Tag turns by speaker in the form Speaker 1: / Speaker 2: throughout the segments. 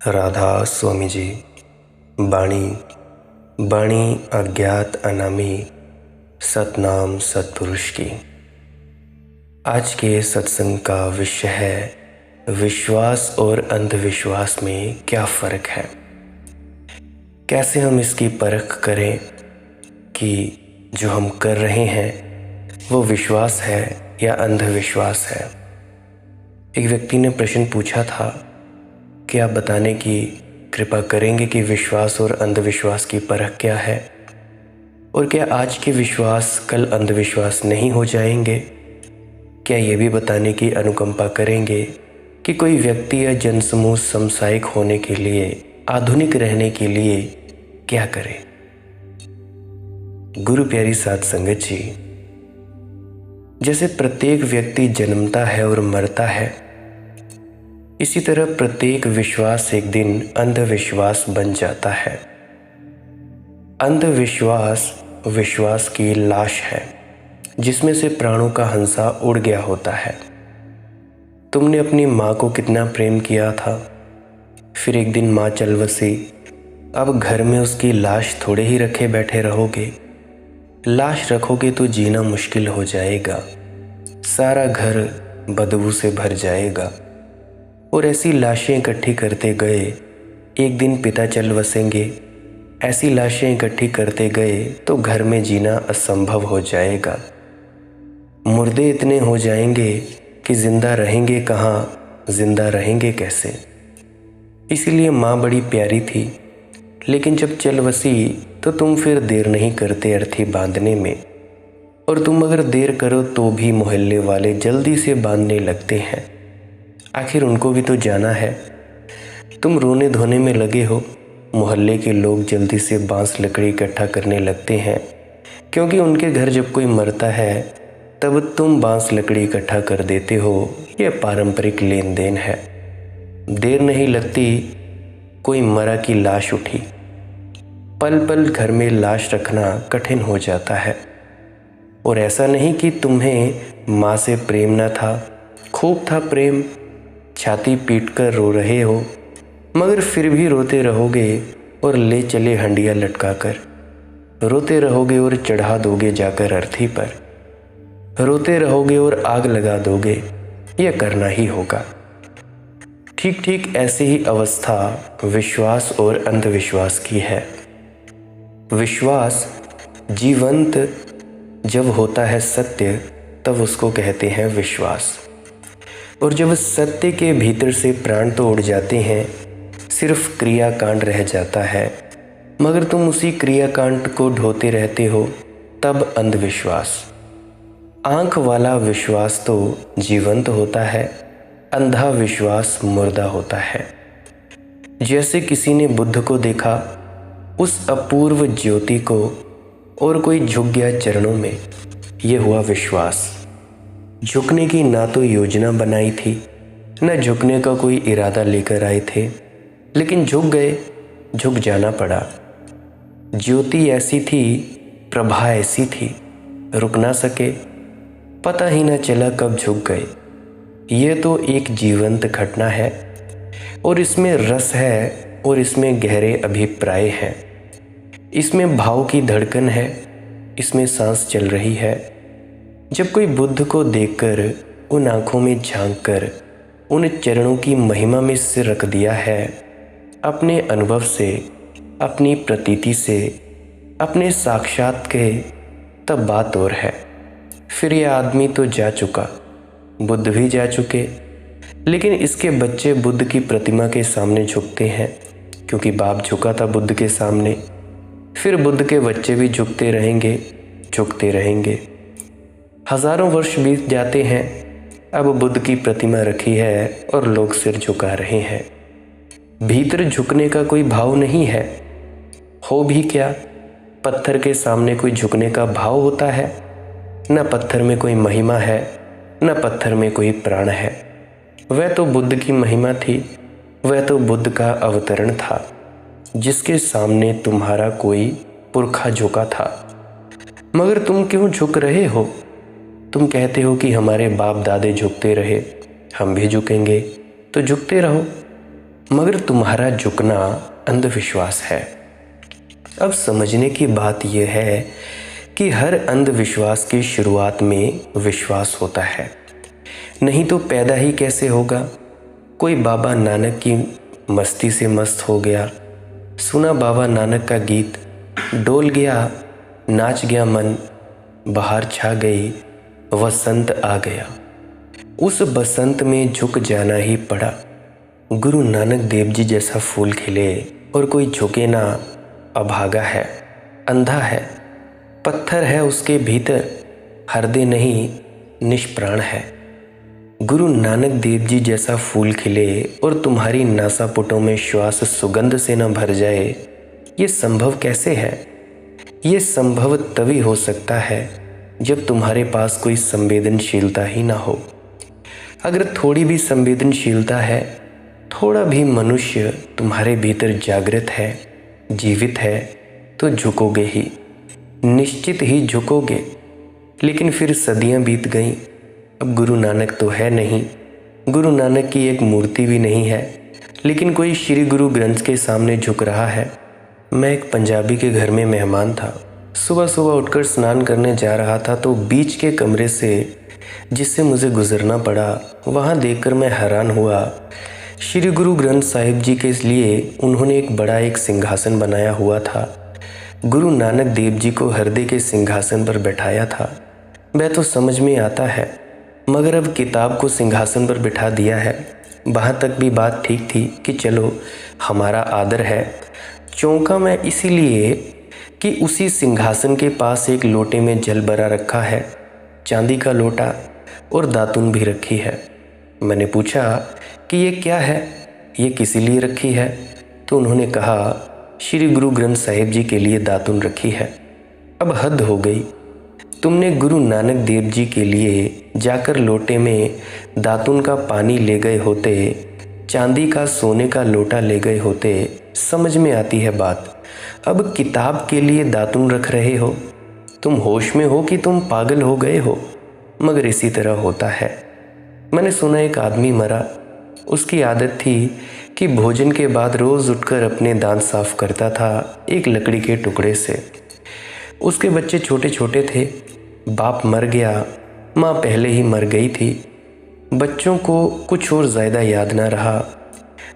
Speaker 1: राधा स्वामी जी। बाणी बाणी अज्ञात अनामी सतनाम सतपुरुष की। आज के सत्संग का विषय है विश्वास और अंधविश्वास में क्या फ़र्क है। कैसे हम इसकी परख करें कि जो हम कर रहे हैं वो विश्वास है या अंधविश्वास है। एक व्यक्ति ने प्रश्न पूछा था कि आप बताने की कृपा करेंगे कि विश्वास और अंधविश्वास की परख क्या है, और क्या आज के विश्वास कल अंधविश्वास नहीं हो जाएंगे। क्या ये भी बताने की अनुकंपा करेंगे कि कोई व्यक्ति या जनसमूह समसायिक होने के लिए, आधुनिक रहने के लिए क्या करे। गुरु प्यारी साध संगत जी, जैसे प्रत्येक व्यक्ति जन्मता है और मरता है, इसी तरह प्रत्येक विश्वास एक दिन अंधविश्वास बन जाता है। अंधविश्वास विश्वास की लाश है जिसमें से प्राणों का हंसा उड़ गया होता है। तुमने अपनी माँ को कितना प्रेम किया था, फिर एक दिन माँ चल बसी। अब घर में उसकी लाश थोड़े ही रखे बैठे रहोगे। लाश रखोगे तो जीना मुश्किल हो जाएगा, सारा घर बदबू से भर जाएगा। और ऐसी लाशें इकट्ठी करते गए, एक दिन पिता चल बसेंगे। ऐसी लाशें इकट्ठी करते गए तो घर में जीना असंभव हो जाएगा। मुर्दे इतने हो जाएंगे कि जिंदा रहेंगे कहाँ, जिंदा रहेंगे कैसे। इसीलिए माँ बड़ी प्यारी थी, लेकिन जब चल बसी तो तुम फिर देर नहीं करते अर्थी बांधने में। और तुम अगर देर करो तो भी मोहल्ले वाले जल्दी से बांधने लगते हैं। आखिर उनको भी तो जाना है। तुम रोने धोने में लगे हो, मोहल्ले के लोग जल्दी से बांस लकड़ी इकट्ठा करने लगते हैं, क्योंकि उनके घर जब कोई मरता है तब तुम बांस लकड़ी इकट्ठा कर देते हो। यह पारंपरिक लेन देन है। देर नहीं लगती, कोई मरा की लाश उठी। पल पल घर में लाश रखना कठिन हो जाता है। और ऐसा नहीं कि तुम्हें माँ से प्रेम न था, खूब था प्रेम। छाती पीट कर रो रहे हो, मगर फिर भी रोते रहोगे और ले चले हंडिया लटका कर। रोते रहोगे और चढ़ा दोगे जाकर अर्थी पर। रोते रहोगे और आग लगा दोगे, यह करना ही होगा। ठीक ठीक ऐसी ही अवस्था विश्वास और अंधविश्वास की है। विश्वास जीवंत जब होता है सत्य, तब उसको कहते हैं विश्वास। और जब सत्य के भीतर से प्राण तो उड़ जाते हैं, सिर्फ क्रियाकांड रह जाता है, मगर तुम उसी क्रियाकांड को ढोते रहते हो, तब अंधविश्वास। आंख वाला विश्वास तो जीवंत होता है, अंधा विश्वास मुर्दा होता है। जैसे किसी ने बुद्ध को देखा, उस अपूर्व ज्योति को, और कोई झुक गया चरणों में, यह हुआ विश्वास। झुकने की ना तो योजना बनाई थी, न झुकने का कोई इरादा लेकर आए थे, लेकिन झुक गए, झुक जाना पड़ा। ज्योति ऐसी थी, प्रभा ऐसी थी, रुक ना सके, पता ही ना चला कब झुक गए। यह तो एक जीवंत घटना है, और इसमें रस है, और इसमें गहरे अभिप्राय हैं। इसमें भाव की धड़कन है, इसमें सांस चल रही है। जब कोई बुद्ध को देखकर, उन आँखों में झांककर, उन चरणों की महिमा में सिर रख दिया है, अपने अनुभव से, अपनी प्रतीति से, अपने साक्षात के, तब बात और है। फिर यह आदमी तो जा चुका, बुद्ध भी जा चुके, लेकिन इसके बच्चे बुद्ध की प्रतिमा के सामने झुकते हैं, क्योंकि बाप झुका था बुद्ध के सामने। फिर बुद्ध के बच्चे भी झुकते रहेंगे, झुकते रहेंगे। हजारों वर्ष बीत जाते हैं, अब बुद्ध की प्रतिमा रखी है और लोग सिर झुका रहे हैं। भीतर झुकने का कोई भाव नहीं है। हो भी क्या, पत्थर के सामने कोई झुकने का भाव होता है? न पत्थर में कोई महिमा है, न पत्थर में कोई प्राण है। वह तो बुद्ध की महिमा थी, वह तो बुद्ध का अवतरण था, जिसके सामने तुम्हारा कोई पुरखा झुका था। मगर तुम क्यों झुक रहे हो? तुम कहते हो कि हमारे बाप दादे झुकते रहे, हम भी झुकेंगे, तो झुकते रहो। मगर तुम्हारा झुकना अंधविश्वास है। अब समझने की बात यह है कि हर अंधविश्वास की शुरुआत में विश्वास होता है, नहीं तो पैदा ही कैसे होगा। कोई बाबा नानक की मस्ती से मस्त हो गया, सुना बाबा नानक का गीत, डोल गया, नाच गया मन, बहार छा गई, वसंत आ गया। उस बसंत में झुक जाना ही पड़ा। गुरु नानक देव जी जैसा फूल खिले और कोई झुके ना, अभागा है, अंधा है, पत्थर है उसके भीतर, हृदय नहीं निष्प्राण है। गुरु नानक देव जी जैसा फूल खिले और तुम्हारी नासापुटों में श्वास सुगंध से न भर जाए, ये संभव कैसे है? ये संभव तभी हो सकता है जब तुम्हारे पास कोई संवेदनशीलता ही ना हो। अगर थोड़ी भी संवेदनशीलता है, थोड़ा भी मनुष्य तुम्हारे भीतर जागृत है, जीवित है, तो झुकोगे ही, निश्चित ही झुकोगे। लेकिन फिर सदियां बीत गईं, अब गुरु नानक तो है नहीं, गुरु नानक की एक मूर्ति भी नहीं है, लेकिन कोई श्री गुरु ग्रंथ के सामने झुक रहा है। मैं एक पंजाबी के घर में मेहमान था। सुबह सुबह उठकर स्नान करने जा रहा था तो बीच के कमरे से जिससे मुझे गुजरना पड़ा, वहाँ देखकर मैं हैरान हुआ। श्री गुरु ग्रंथ साहिब जी के लिए उन्होंने एक सिंहासन बनाया हुआ था। गुरु नानक देव जी को हृदय के सिंहासन पर बैठाया था। वह तो समझ में आता है, मगर अब किताब को सिंहासन पर बिठा दिया है। वहाँ तक भी बात ठीक थी कि चलो हमारा आदर है। चौंका मैं इसीलिए कि उसी सिंहासन के पास एक लोटे में जल भरा रखा है, चांदी का लोटा, और दातुन भी रखी है। मैंने पूछा कि ये क्या है, ये किसी लिए रखी है? तो उन्होंने कहा, श्री गुरु ग्रंथ साहिब जी के लिए दातुन रखी है। अब हद हो गई, तुमने गुरु नानक देव जी के लिए जाकर लोटे में दातुन का पानी ले गए होते, चांदी का सोने का लोटा ले गए होते, समझ में आती है बात। अब किताब के लिए दातुन रख रहे हो। तुम होश में हो कि तुम पागल हो गए हो? मगर इसी तरह होता है। मैंने सुना एक आदमी मरा, उसकी आदत थी कि भोजन के बाद रोज़ उठकर अपने दांत साफ करता था एक लकड़ी के टुकड़े से। उसके बच्चे छोटे छोटे थे, बाप मर गया, माँ पहले ही मर गई थी। बच्चों को कुछ और ज़्यादा याद ना रहा,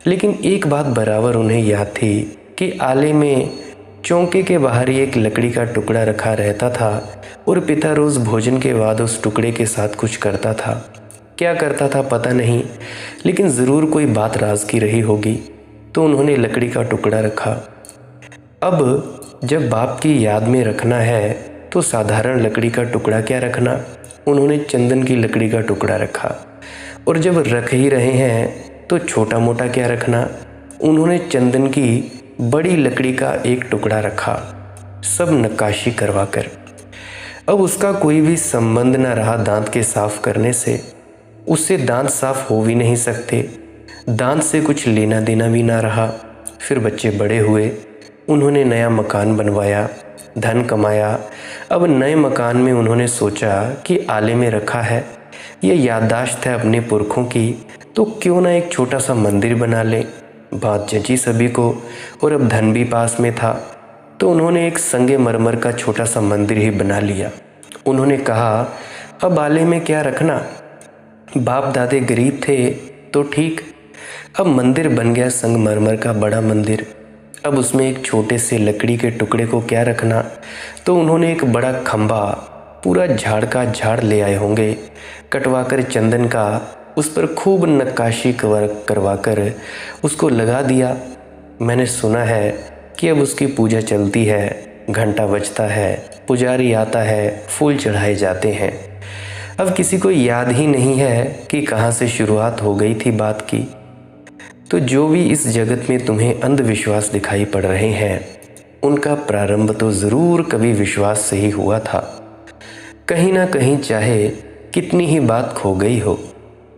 Speaker 1: लेकिन एक बात बराबर उन्हें याद थी कि आले में चौके के बाहर ही एक लकड़ी का टुकड़ा रखा रहता था और पिता रोज़ भोजन के बाद उस टुकड़े के साथ कुछ करता था। क्या करता था पता नहीं, लेकिन ज़रूर कोई बात राज की रही होगी, तो उन्होंने लकड़ी का टुकड़ा रखा। अब जब बाप की याद में रखना है तो साधारण लकड़ी का टुकड़ा क्या रखना, उन्होंने चंदन की लकड़ी का टुकड़ा रखा। और जब रख ही रहे हैं तो छोटा मोटा क्या रखना, उन्होंने चंदन की बड़ी लकड़ी का एक टुकड़ा रखा, सब नक्काशी करवा कर। अब उसका कोई भी संबंध न रहा दांत के साफ करने से, उससे दांत साफ हो भी नहीं सकते, दांत से कुछ लेना देना भी ना रहा। फिर बच्चे बड़े हुए, उन्होंने नया मकान बनवाया, धन कमाया। अब नए मकान में उन्होंने सोचा कि आले में रखा है, यह याददाश्त है अपने पुरखों की, तो क्यों ना एक छोटा सा मंदिर बना ले। बात जची सभी को, और अब धन भी पास में था, तो उन्होंने एक संगे मरमर का छोटा सा मंदिर ही बना लिया। उन्होंने कहा, अब आले में क्या रखना, बाप दादे गरीब थे तो ठीक, अब मंदिर बन गया संगमरमर का बड़ा मंदिर, अब उसमें एक छोटे से लकड़ी के टुकड़े को क्या रखना। तो उन्होंने एक बड़ा खंभा, पूरा झाड़ का झाड़ ले आए होंगे, कटवाकर चंदन का, उस पर खूब नक्काशी करवाकर उसको लगा दिया। मैंने सुना है कि अब उसकी पूजा चलती है, घंटा बजता है, पुजारी आता है, फूल चढ़ाए जाते हैं। अब किसी को याद ही नहीं है कि कहाँ से शुरुआत हो गई थी बात की। तो जो भी इस जगत में तुम्हें अंधविश्वास दिखाई पड़ रहे हैं, उनका प्रारंभ तो ज़रूर कभी विश्वास से ही हुआ था। कहीं ना कहीं चाहे कितनी ही बात खो गई हो,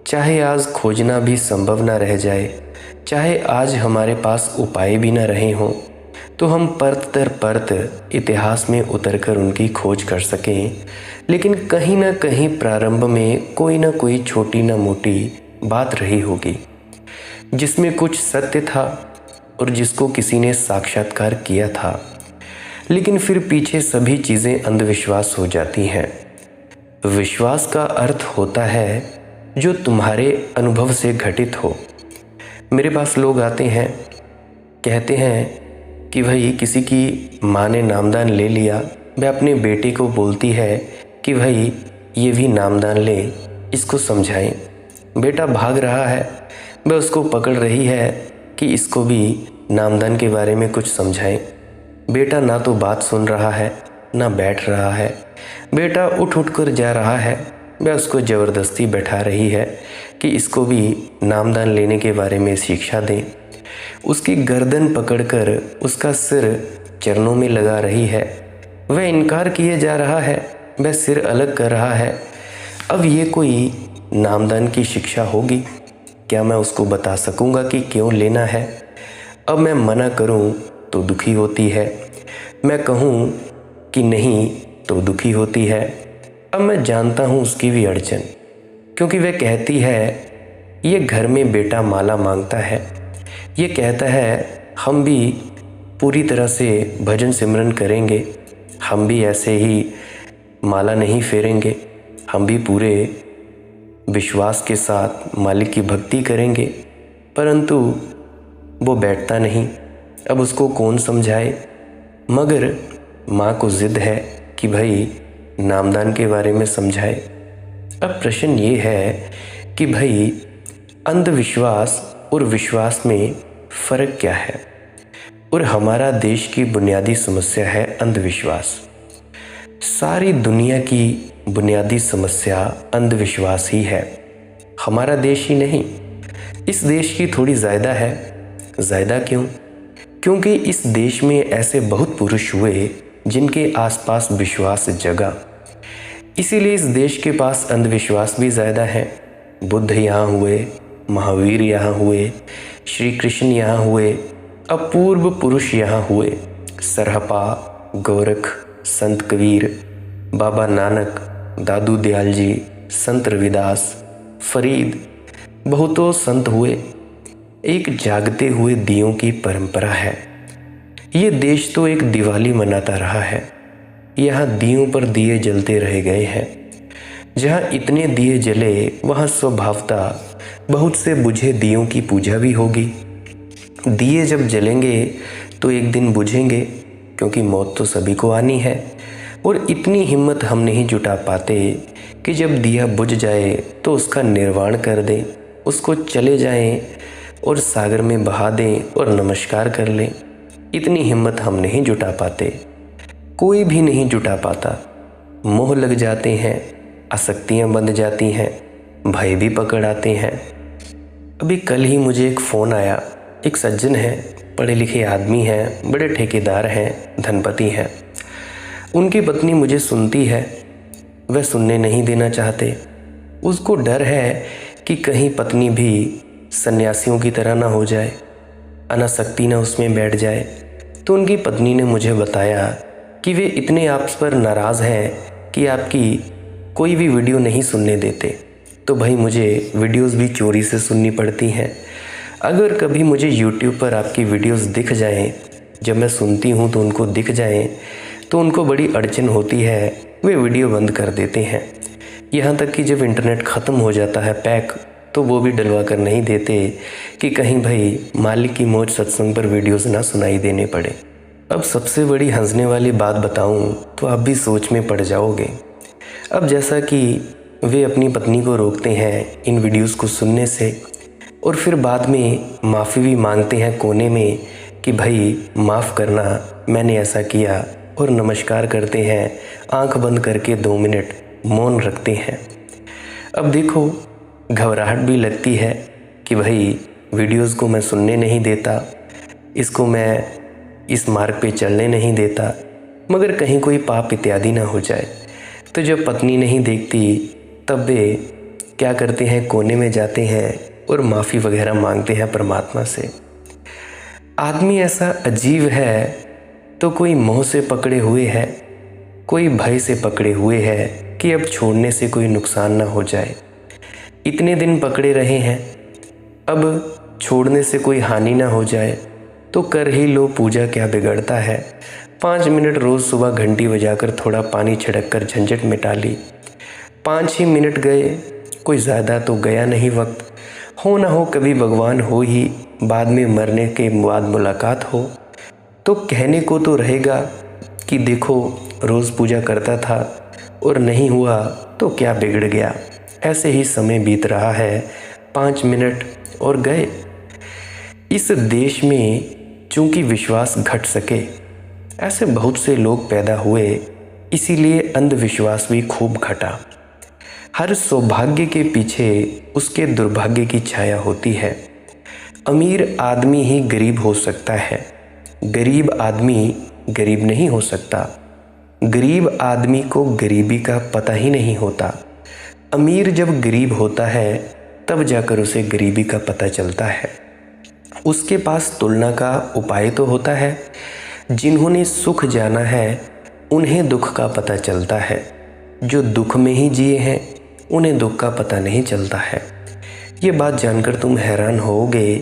Speaker 1: चाहे आज खोजना भी संभव ना रह जाए, चाहे आज हमारे पास उपाय भी ना रहे हों, तो हम परत दर परत इतिहास में उतरकर उनकी खोज कर सकें। लेकिन कहीं ना कहीं प्रारंभ में कोई ना कोई छोटी ना मोटी बात रही होगी। जिसमें कुछ सत्य था और जिसको किसी ने साक्षात्कार किया था, लेकिन फिर पीछे सभी चीज़ें अंधविश्वास हो जाती हैं। विश्वास का अर्थ होता है जो तुम्हारे अनुभव से घटित हो। मेरे पास लोग आते हैं, कहते हैं कि भाई किसी की माँ ने नामदान ले लिया, वह अपने बेटे को बोलती है कि भाई ये भी नामदान ले, इसको समझाएं। बेटा भाग रहा है, वह उसको पकड़ रही है कि इसको भी नामदान के बारे में कुछ समझाएं। बेटा ना तो बात सुन रहा है ना बैठ रहा है। बेटा उठ कर जा रहा है, वह उसको ज़बरदस्ती बैठा रही है कि इसको भी नामदान लेने के बारे में शिक्षा दें। उसकी गर्दन पकड़कर उसका सिर चरणों में लगा रही है। वह इनकार किए जा रहा है, वह सिर अलग कर रहा है। अब ये कोई नामदान की शिक्षा होगी? क्या मैं उसको बता सकूंगा कि क्यों लेना है? अब मैं मना करूं तो दुखी होती है, मैं कहूं कि नहीं तो दुखी होती है। अब मैं जानता हूँ उसकी भी अड़चन, क्योंकि वह कहती है ये घर में बेटा माला मांगता है, ये कहता है हम भी पूरी तरह से भजन सिमरन करेंगे, हम भी ऐसे ही माला नहीं फेरेंगे, हम भी पूरे विश्वास के साथ मालिक की भक्ति करेंगे, परंतु वो बैठता नहीं। अब उसको कौन समझाए? मगर माँ को ज़िद है कि भाई नामदान के बारे में समझाए। अब प्रश्न ये है कि भाई अंधविश्वास और विश्वास में फ़र्क क्या है? और हमारा देश की बुनियादी समस्या है अंधविश्वास। सारी दुनिया की बुनियादी समस्या अंधविश्वास ही है। हमारा देश ही नहीं, इस देश की थोड़ी ज़्यादा है। ज़्यादा क्यों? क्योंकि इस देश में ऐसे बहुत पुरुष हुए जिनके आसपास विश्वास जगा, इसीलिए इस देश के पास अंधविश्वास भी ज़्यादा है। बुद्ध यहाँ हुए, महावीर यहाँ हुए, श्री कृष्ण यहाँ हुए, अपूर्व पुरुष यहाँ हुए। सरहपा, गोरख, संत कबीर, बाबा नानक, दादू दयाल जी, संत रविदास, फरीद, बहुतों संत हुए। एक जागते हुए दियों की परंपरा है। ये देश तो एक दिवाली मनाता रहा है। यहाँ दियों पर दिए जलते रह गए हैं। जहाँ इतने दिए जले वहाँ स्वभावतः बहुत से बुझे दियों की पूजा भी होगी। दिए जब जलेंगे तो एक दिन बुझेंगे, क्योंकि मौत तो सभी को आनी है। और इतनी हिम्मत हम नहीं जुटा पाते कि जब दिया बुझ जाए तो उसका निर्वाण कर दें, उसको चले जाएं और सागर में बहा दें और नमस्कार कर लें। इतनी हिम्मत हम नहीं जुटा पाते, कोई भी नहीं जुटा पाता। मोह लग जाते हैं, आसक्तियाँ बंध जाती हैं, भय भी पकड़ आते हैं। अभी कल ही मुझे एक फ़ोन आया। एक सज्जन है, पढ़े लिखे आदमी हैं, बड़े ठेकेदार हैं, धनपति हैं। उनकी पत्नी मुझे सुनती है, वह सुनने नहीं देना चाहते। उसको डर है कि कहीं पत्नी भी सन्यासियों की तरह ना हो जाए, अनासक्ति ना उसमें बैठ जाए। तो उनकी पत्नी ने मुझे बताया कि वे इतने आपस पर नाराज़ हैं कि आपकी कोई भी वीडियो नहीं सुनने देते। तो भाई मुझे वीडियोस भी चोरी से सुननी पड़ती हैं। अगर कभी मुझे YouTube पर आपकी वीडियोस दिख जाएं, जब मैं सुनती हूं तो उनको दिख जाएं, तो उनको बड़ी अड़चन होती है, वे वीडियो बंद कर देते हैं। यहाँ तक कि जब इंटरनेट ख़त्म हो जाता है पैक, तो वो भी डलवा कर नहीं देते कि कहीं भाई मालिक की मौज सत्संग पर वीडियोस ना सुनाई देने पड़े। अब सबसे बड़ी हंसने वाली बात बताऊं तो आप भी सोच में पड़ जाओगे। अब जैसा कि वे अपनी पत्नी को रोकते हैं इन वीडियोस को सुनने से, और फिर बाद में माफ़ी भी मांगते हैं कोने में कि भाई माफ़ करना, मैंने ऐसा किया, और नमस्कार करते हैं, आंख बंद करके 2 मिनट मौन रखते हैं। अब देखो, घबराहट भी लगती है कि भाई वीडियोस को मैं सुनने नहीं देता, इसको मैं इस मार्ग पे चलने नहीं देता, मगर कहीं कोई पाप इत्यादि ना हो जाए। तो जब पत्नी नहीं देखती तब वे क्या करते हैं, कोने में जाते हैं और माफ़ी वगैरह मांगते हैं परमात्मा से। आदमी ऐसा अजीब है, तो कोई मोह से पकड़े हुए है, कोई भय से पकड़े हुए है कि अब छोड़ने से कोई नुकसान ना हो जाए। इतने दिन पकड़े रहे हैं, अब छोड़ने से कोई हानि ना हो जाए तो कर ही लो पूजा, क्या बिगड़ता है। 5 मिनट रोज़ सुबह घंटी बजाकर थोड़ा पानी छिड़क कर झंझट मिटा ली। 5 ही मिनट गए, कोई ज़्यादा तो गया नहीं वक्त। हो ना हो कभी भगवान हो ही, बाद में मरने के बाद मुलाकात हो तो कहने को तो रहेगा कि देखो रोज़ पूजा करता था और नहीं हुआ तो क्या बिगड़ गया। ऐसे ही समय बीत रहा है, 5 मिनट और गए। इस देश में चूंकि विश्वास घट सके ऐसे बहुत से लोग पैदा हुए, इसीलिए अंधविश्वास भी खूब घटा। हर सौभाग्य के पीछे उसके दुर्भाग्य की छाया होती है। अमीर आदमी ही गरीब हो सकता है, गरीब आदमी गरीब नहीं हो सकता। गरीब आदमी को गरीबी का पता ही नहीं होता। अमीर जब गरीब होता है तब जाकर उसे गरीबी का पता चलता है। उसके पास तुलना का उपाय तो होता है। जिन्होंने सुख जाना है उन्हें दुख का पता चलता है। जो दुख में ही जिए हैं उन्हें दुख का पता नहीं चलता है। ये बात जानकर तुम हैरान होगे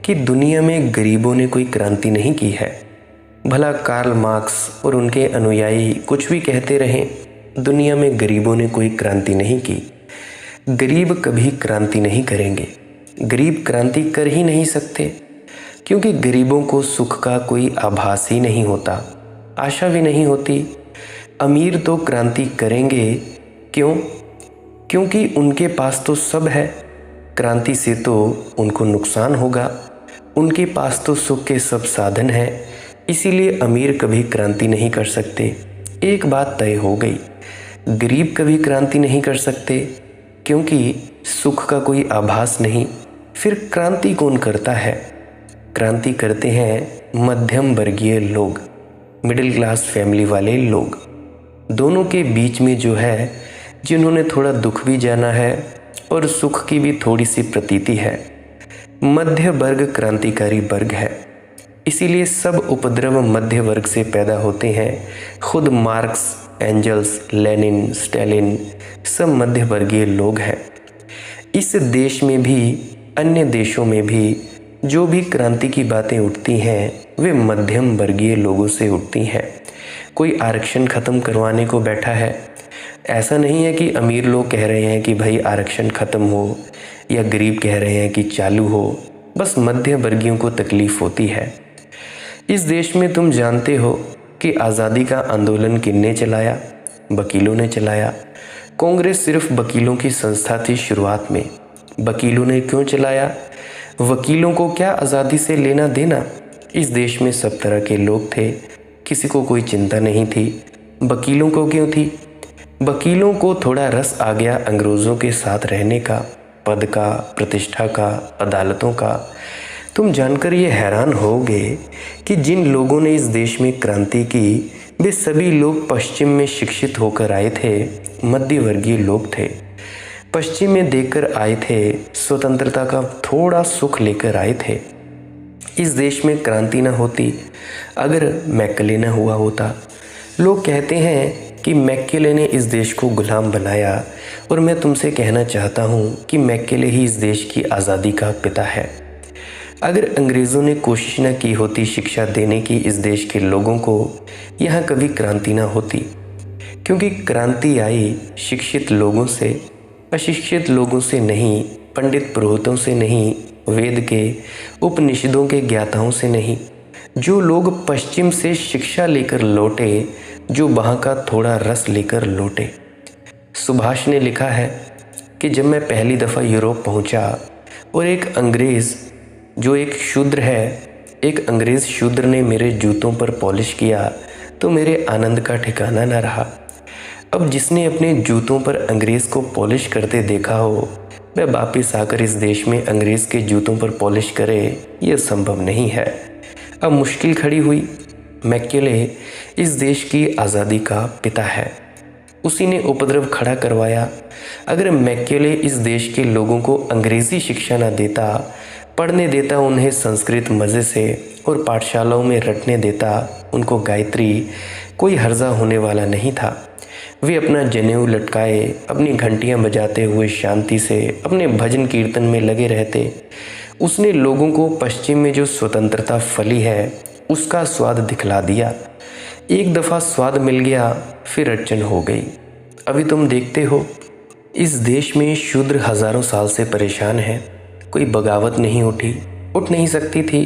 Speaker 1: कि दुनिया में गरीबों ने कोई क्रांति नहीं की है। भला कार्ल मार्क्स और उनके अनुयायी कुछ भी कहते रहें, दुनिया में गरीबों ने कोई क्रांति नहीं की। गरीब कभी क्रांति नहीं करेंगे। गरीब क्रांति कर ही नहीं सकते, क्योंकि गरीबों को सुख का कोई आभास ही नहीं होता, आशा भी नहीं होती। अमीर तो क्रांति करेंगे, क्यों? क्योंकि उनके पास तो सब है। क्रांति से तो उनको नुकसान होगा। उनके पास तो सुख के सब साधन हैं, इसीलिए अमीर कभी क्रांति नहीं कर सकते। एक बात तय हो गई, गरीब कभी क्रांति नहीं कर सकते, क्योंकि सुख का कोई आभास नहीं। फिर क्रांति कौन करता है? क्रांति करते हैं मध्यम वर्गीय लोग, मिडिल क्लास फैमिली वाले लोग। दोनों के बीच में जो है, जिन्होंने थोड़ा दुख भी जाना है और सुख की भी थोड़ी सी प्रतीति है। मध्य वर्ग क्रांतिकारी वर्ग है, इसीलिए सब उपद्रव मध्य वर्ग से पैदा होते हैं। खुद मार्क्स, एंजल्स, लेनिन, स्टालिन सब मध्य वर्गीय लोग हैं। इस देश में भी अन्य देशों में भी जो भी क्रांति की बातें उठती हैं वे मध्यम वर्गीय लोगों से उठती हैं। कोई आरक्षण ख़त्म करवाने को बैठा है, ऐसा नहीं है कि अमीर लोग कह रहे हैं कि भाई आरक्षण ख़त्म हो या गरीब कह रहे हैं कि चालू हो। बस मध्य वर्गीयों को तकलीफ़ होती है। इस देश में तुम जानते हो कि आज़ादी का आंदोलन किसने चलाया? वकीलों ने चलाया। कांग्रेस सिर्फ वकीलों की संस्था थी शुरुआत में। वकीलों ने क्यों चलाया? वकीलों को क्या आज़ादी से लेना देना? इस देश में सब तरह के लोग थे, किसी को कोई चिंता नहीं थी। वकीलों को क्यों थी? वकीलों को थोड़ा रस आ गया अंग्रेज़ों के साथ रहने का, पद का, प्रतिष्ठा का, अदालतों का। तुम जानकर ये हैरान होगे कि जिन लोगों ने इस देश में क्रांति की वे सभी लोग पश्चिम में शिक्षित होकर आए थे, मध्य वर्गीय लोग थे। पश्चिम में देखकर आए थे, स्वतंत्रता का थोड़ा सुख लेकर आए थे। इस देश में क्रांति न होती अगर मैकले न हुआ होता। लोग कहते हैं कि मैकेले ने इस देश को गुलाम बनाया, और मैं तुमसे कहना चाहता हूँ कि मैकेले ही इस देश की आज़ादी का पिता है। अगर अंग्रेज़ों ने कोशिश न की होती शिक्षा देने की इस देश के लोगों को, यहाँ कभी क्रांति ना होती। क्योंकि क्रांति आई शिक्षित लोगों से, अशिक्षित लोगों से नहीं, पंडित पुरोहितों से नहीं, वेद के उपनिषदों के ज्ञाताओं से नहीं। जो लोग पश्चिम से शिक्षा लेकर लौटे, जो वहाँ का थोड़ा रस लेकर लौटे। सुभाष ने लिखा है कि जब मैं पहली दफ़ा यूरोप पहुँचा और एक अंग्रेज़ जो एक शूद्र है, एक अंग्रेज़ शूद्र ने मेरे जूतों पर पॉलिश किया तो मेरे आनंद का ठिकाना न रहा। अब जिसने अपने जूतों पर अंग्रेज़ को पॉलिश करते देखा हो, वह वापस आकर इस देश में अंग्रेज़ के जूतों पर पॉलिश करे, यह संभव नहीं है। अब मुश्किल खड़ी हुई। मैकेले इस देश की आज़ादी का पिता है, उसी ने उपद्रव खड़ा करवाया। अगर मैकेले इस देश के लोगों को अंग्रेज़ी शिक्षा न देता, पढ़ने देता उन्हें संस्कृत मज़े से और पाठशालाओं में रटने देता उनको गायत्री, कोई हर्जा होने वाला नहीं था। वे अपना जनेऊ लटकाए, अपनी घंटियां बजाते हुए शांति से अपने भजन कीर्तन में लगे रहते। उसने लोगों को पश्चिम में जो स्वतंत्रता फली है उसका स्वाद दिखला दिया। एक दफ़ा स्वाद मिल गया फिर अड़चन हो गई। अभी तुम देखते हो इस देश में शूद्र हज़ारों साल से परेशान है, कोई बगावत नहीं उठ नहीं सकती थी।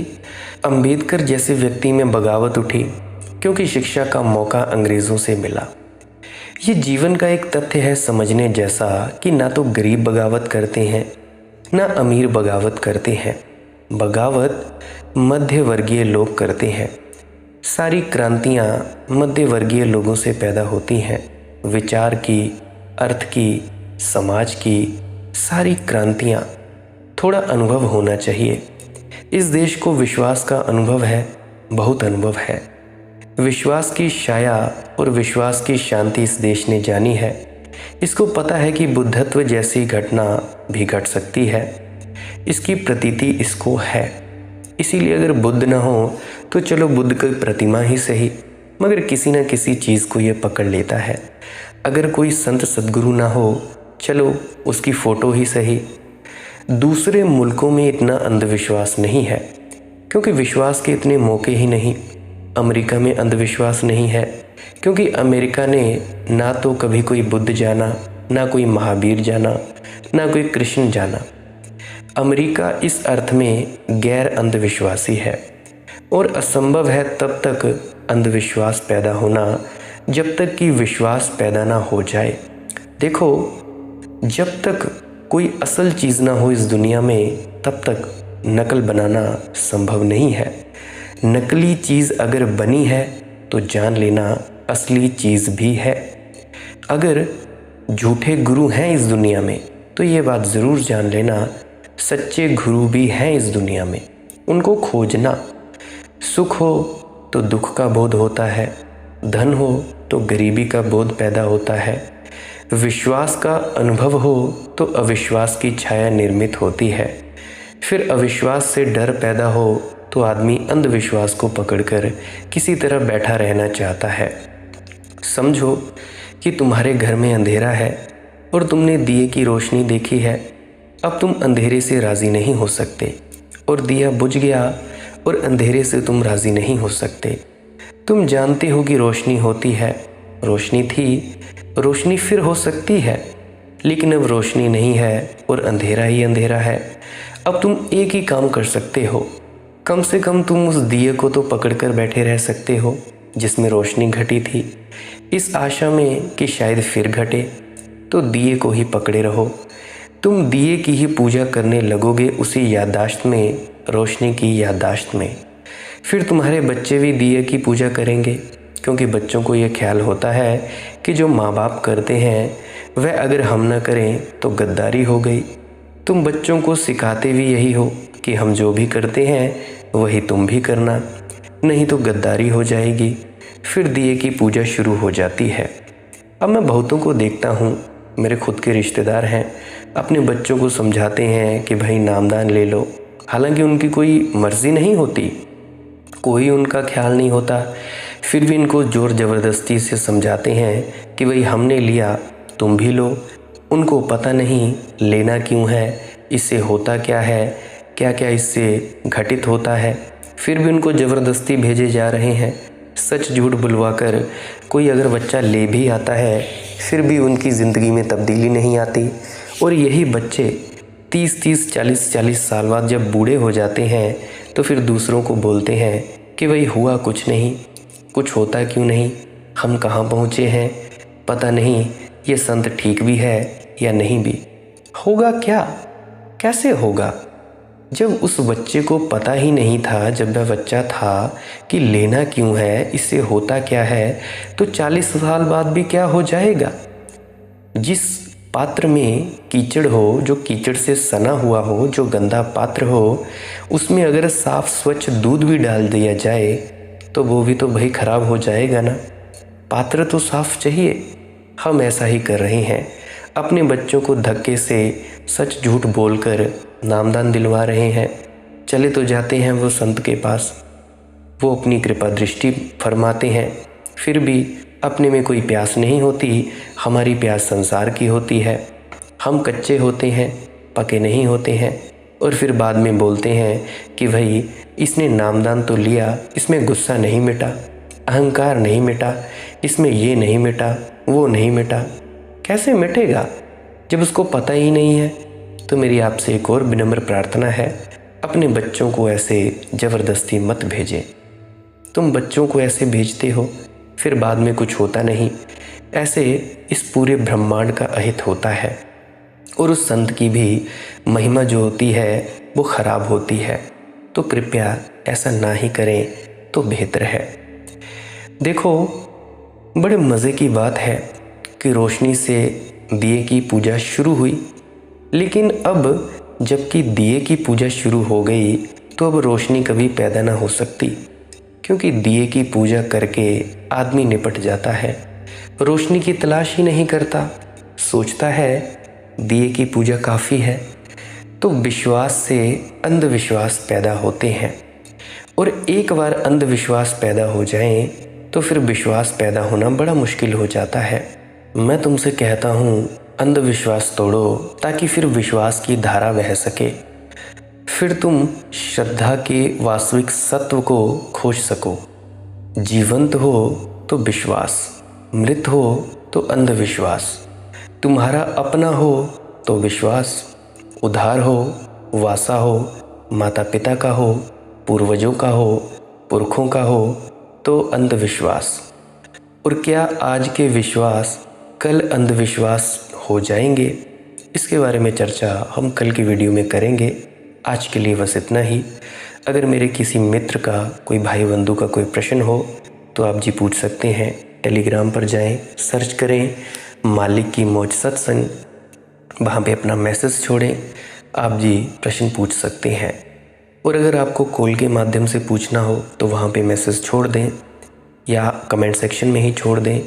Speaker 1: अंबेडकर जैसे व्यक्ति में बगावत उठी क्योंकि शिक्षा का मौका अंग्रेज़ों से मिला। ये जीवन का एक तथ्य है समझने जैसा कि ना तो गरीब बगावत करते हैं ना अमीर बगावत करते हैं, बगावत मध्य वर्गीय लोग करते हैं। सारी क्रांतियाँ मध्य वर्गीय लोगों से पैदा होती हैं। विचार की, अर्थ की, समाज की सारी क्रांतियाँ। थोड़ा अनुभव होना चाहिए। इस देश को विश्वास का अनुभव है, बहुत अनुभव है। विश्वास की छाया और विश्वास की शांति इस देश ने जानी है। इसको पता है कि बुद्धत्व जैसी घटना भी घट सकती है, इसकी प्रतीति इसको है। इसीलिए अगर बुद्ध ना हो तो चलो बुद्ध की प्रतिमा ही सही, मगर किसी न किसी चीज़ को ये पकड़ लेता है। अगर कोई संत सद्गुरु ना हो चलो उसकी फ़ोटो ही सही। दूसरे मुल्कों में इतना अंधविश्वास नहीं है क्योंकि विश्वास के इतने मौके ही नहीं। अमेरिका में अंधविश्वास नहीं है क्योंकि अमेरिका ने ना तो कभी कोई बुद्ध जाना, ना कोई महावीर जाना, ना कोई कृष्ण जाना। अमेरिका इस अर्थ में गैर अंधविश्वासी है और असंभव है तब तक अंधविश्वास पैदा होना जब तक कि विश्वास पैदा ना हो जाए। देखो, जब तक कोई असल चीज़ ना हो इस दुनिया में तब तक नकल बनाना संभव नहीं है। नकली चीज़ अगर बनी है तो जान लेना असली चीज़ भी है। अगर झूठे गुरु हैं इस दुनिया में तो ये बात ज़रूर जान लेना सच्चे गुरु भी हैं इस दुनिया में। उनको खोजना। सुख हो तो दुख का बोध होता है, धन हो तो गरीबी का बोध पैदा होता है, विश्वास का अनुभव हो तो अविश्वास की छाया निर्मित होती है। फिर अविश्वास से डर पैदा हो तो आदमी अंधविश्वास को पकड़कर किसी तरह बैठा रहना चाहता है। समझो कि तुम्हारे घर में अंधेरा है और तुमने दिए की रोशनी देखी है। अब तुम अंधेरे से राज़ी नहीं हो सकते और दिया बुझ गया और अंधेरे से तुम राज़ी नहीं हो सकते। तुम जानते हो कि रोशनी होती है, रोशनी थी, रोशनी फिर हो सकती है, लेकिन अब रोशनी नहीं है और अंधेरा ही अंधेरा है। अब तुम एक ही काम कर सकते हो, कम से कम तुम उस दिए को तो पकड़कर बैठे रह सकते हो जिसमें रोशनी घटी थी, इस आशा में कि शायद फिर घटे। तो दिए को ही पकड़े रहो। तुम दिए की ही पूजा करने लगोगे उसी याददाश्त में, रोशनी की याददाश्त में। फिर तुम्हारे बच्चे भी दिए की पूजा करेंगे क्योंकि बच्चों को ये ख्याल होता है कि जो माँ बाप करते हैं वह अगर हम न करें तो गद्दारी हो गई। तुम बच्चों को सिखाते भी यही हो कि हम जो भी करते हैं वही तुम भी करना, नहीं तो गद्दारी हो जाएगी। फिर दिए की पूजा शुरू हो जाती है। अब मैं बहुतों को देखता हूँ, मेरे खुद के रिश्तेदार हैं, अपने बच्चों को समझाते हैं कि भाई नामदान ले लो, हालांकि उनकी कोई मर्ज़ी नहीं होती, कोई उनका ख्याल नहीं होता, फिर भी इनको ज़ोर ज़बरदस्ती से समझाते हैं कि भाई हमने लिया तुम भी लो। उनको पता नहीं लेना क्यों है, इससे होता क्या है, क्या क्या इससे घटित होता है, फिर भी उनको ज़बरदस्ती भेजे जा रहे हैं। सच झूठ बुलवाकर कोई अगर बच्चा ले भी आता है फिर भी उनकी ज़िंदगी में तब्दीली नहीं आती। और यही बच्चे 30-30, 40-40 साल बाद जब बूढ़े हो जाते हैं तो फिर दूसरों को बोलते हैं कि भाई हुआ कुछ नहीं, कुछ होता क्यों नहीं, हम कहाँ पहुँचे हैं, पता नहीं ये संत ठीक भी है या नहीं भी। होगा क्या, कैसे होगा, जब उस बच्चे को पता ही नहीं था जब वह बच्चा था कि लेना क्यों है, इससे होता क्या है, तो 40 साल बाद भी क्या हो जाएगा। जिस पात्र में कीचड़ हो, जो कीचड़ से सना हुआ हो, जो गंदा पात्र हो, उसमें अगर साफ स्वच्छ दूध भी डाल दिया जाए तो वो भी तो भाई ख़राब हो जाएगा ना। पात्र तो साफ चाहिए। हम ऐसा ही कर रहे हैं, अपने बच्चों को धक्के से सच झूठ बोलकर नामदान दिलवा रहे हैं। चले तो जाते हैं वो संत के पास, वो अपनी कृपा दृष्टि फरमाते हैं, फिर भी अपने में कोई प्यास नहीं होती। हमारी प्यास संसार की होती है। हम कच्चे होते हैं, पके नहीं होते हैं। और फिर बाद में बोलते हैं कि भाई इसने नामदान तो लिया, इसमें गुस्सा नहीं मिटा, अहंकार नहीं मिटा, इसमें ये नहीं मिटा, वो नहीं मिटा। कैसे मिटेगा जब उसको पता ही नहीं है? तो मेरी आपसे एक और विनम्र प्रार्थना है, अपने बच्चों को ऐसे ज़बरदस्ती मत भेजें। तुम बच्चों को ऐसे भेजते हो, फिर बाद में कुछ होता नहीं। ऐसे इस पूरे ब्रह्मांड का अहित होता है और उस संत की भी महिमा जो होती है वो ख़राब होती है। तो कृपया ऐसा ना ही करें तो बेहतर है। देखो, बड़े मज़े की बात है कि रोशनी से दिए की पूजा शुरू हुई, लेकिन अब जबकि दिए की पूजा शुरू हो गई तो अब रोशनी कभी पैदा ना हो सकती, क्योंकि दिए की पूजा करके आदमी निपट जाता है, रोशनी की तलाश ही नहीं करता, सोचता है दिए की पूजा काफ़ी है। तो विश्वास से अंधविश्वास पैदा होते हैं, और एक बार अंधविश्वास पैदा हो जाए तो फिर विश्वास पैदा होना बड़ा मुश्किल हो जाता है। मैं तुमसे कहता हूँ, अंधविश्वास तोड़ो ताकि फिर विश्वास की धारा बह सके, फिर तुम श्रद्धा के वास्तविक सत्व को खोज सको। जीवंत हो तो विश्वास, मृत हो तो अंधविश्वास, तुम्हारा अपना हो तो विश्वास, उधार हो, वासा हो, माता पिता का हो, पूर्वजों का हो, पुरखों का हो तो अंधविश्वास। और क्या आज के विश्वास कल अंधविश्वास हो जाएंगे? इसके बारे में चर्चा हम कल की वीडियो में करेंगे। आज के लिए बस इतना ही। अगर मेरे किसी मित्र का, कोई भाई बंधु का कोई प्रश्न हो तो आप जी पूछ सकते हैं। टेलीग्राम पर जाएं, सर्च करें मालिक की मौज सत्संग, वहाँ पे अपना मैसेज छोड़ें, आप जी प्रश्न पूछ सकते हैं। और अगर आपको कॉल के माध्यम से पूछना हो तो वहाँ पे मैसेज छोड़ दें या कमेंट सेक्शन में ही छोड़ दें,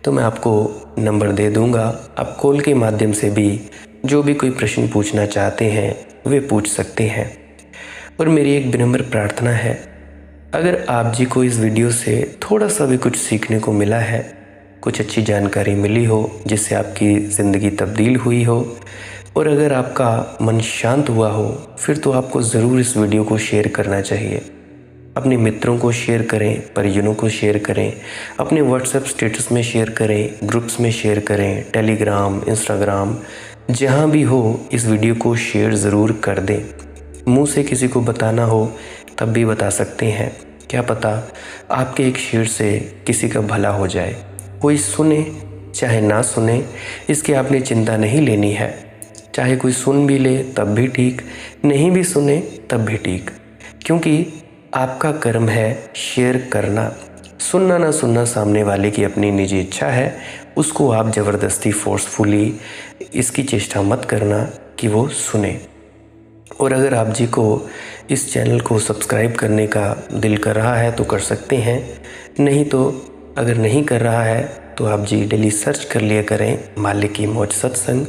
Speaker 1: तो मैं आपको नंबर दे दूँगा। आप कॉल के माध्यम से भी जो भी कोई प्रश्न पूछना चाहते हैं वे पूछ सकते हैं। और मेरी एक विनम्र प्रार्थना है, अगर आप जी को इस वीडियो से थोड़ा सा भी कुछ सीखने को मिला है, कुछ अच्छी जानकारी मिली हो जिससे आपकी ज़िंदगी तब्दील हुई हो, और अगर आपका मन शांत हुआ हो, फिर तो आपको ज़रूर इस वीडियो को शेयर करना चाहिए। अपने मित्रों को शेयर करें, परिजनों को शेयर करें, अपने व्हाट्सएप स्टेटस में शेयर करें, ग्रुप्स में शेयर करें, टेलीग्राम, इंस्टाग्राम, जहाँ भी हो इस वीडियो को शेयर ज़रूर कर दें। मुंह से किसी को बताना हो तब भी बता सकते हैं, क्या पता आपके एक शेयर से किसी का भला हो जाए। कोई सुने चाहे ना सुने, इसकी आपने चिंता नहीं लेनी है। चाहे कोई सुन भी ले तब भी ठीक, नहीं भी सुने तब भी ठीक, क्योंकि आपका कर्म है शेयर करना। सुनना ना सुनना सामने वाले की अपनी निजी इच्छा है, उसको आप ज़बरदस्ती फोर्सफुली इसकी चेष्टा मत करना कि वो सुने। और अगर आप जी को इस चैनल को सब्सक्राइब करने का दिल कर रहा है तो कर सकते हैं, नहीं तो अगर नहीं कर रहा है तो आप जी डेली सर्च कर लिया करें मालिक की मौज सत्संग।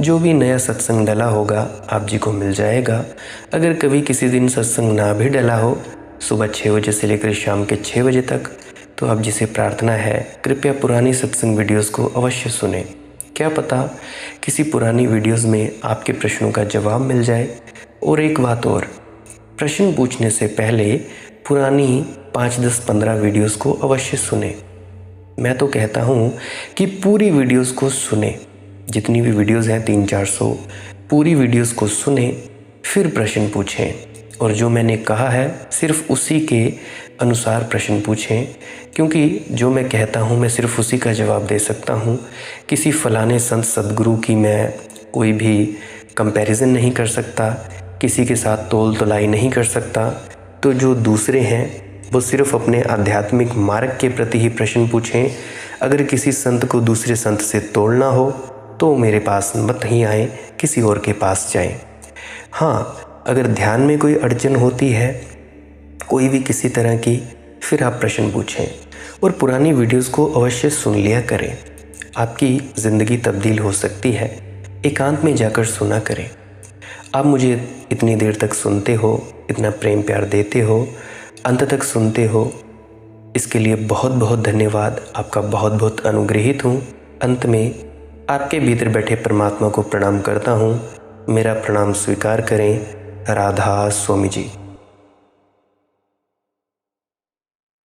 Speaker 1: जो भी नया सत्संग डला होगा आप जी को मिल जाएगा। अगर कभी किसी दिन सत्संग ना भी डला हो, सुबह 6 बजे से लेकर शाम के 6 बजे तक, तो आप जी से प्रार्थना है कृपया पुरानी सत्संग वीडियोस को अवश्य सुने। क्या पता किसी पुरानी वीडियोस में आपके प्रश्नों का जवाब मिल जाए। और एक बात और, प्रश्न पूछने से पहले पुरानी 5, 10, 15 वीडियोस को अवश्य सुने। मैं तो कहता हूँ कि पूरी वीडियोस को सुने, जितनी भी वीडियोस हैं 300-400, पूरी वीडियोस को सुने, फिर प्रश्न पूछें। और जो मैंने कहा है सिर्फ उसी के अनुसार प्रश्न पूछें, क्योंकि जो मैं कहता हूँ मैं सिर्फ उसी का जवाब दे सकता हूँ। किसी फलाने संत सदगुरु की मैं कोई भी कंपैरिजन नहीं कर सकता, किसी के साथ तोल तलाई नहीं कर सकता। तो जो दूसरे हैं वो सिर्फ अपने आध्यात्मिक मार्ग के प्रति ही प्रश्न पूछें। अगर किसी संत को दूसरे संत से तोड़ना हो तो मेरे पास मत ही आए, किसी और के पास जाएं। हाँ, अगर ध्यान में कोई अड़चन होती है कोई भी किसी तरह की, फिर आप प्रश्न पूछें। और पुरानी वीडियोस को अवश्य सुन लिया करें, आपकी ज़िंदगी तब्दील हो सकती है। एकांत में जाकर सुना करें। आप मुझे इतनी देर तक सुनते हो, इतना प्रेम प्यार देते हो, अंत तक सुनते हो, इसके लिए बहुत बहुत धन्यवाद। आपका बहुत बहुत अनुग्रहित हूँ। अंत में आपके भीतर बैठे परमात्मा को प्रणाम करता हूँ। मेरा प्रणाम स्वीकार करें। राधा स्वामी जी।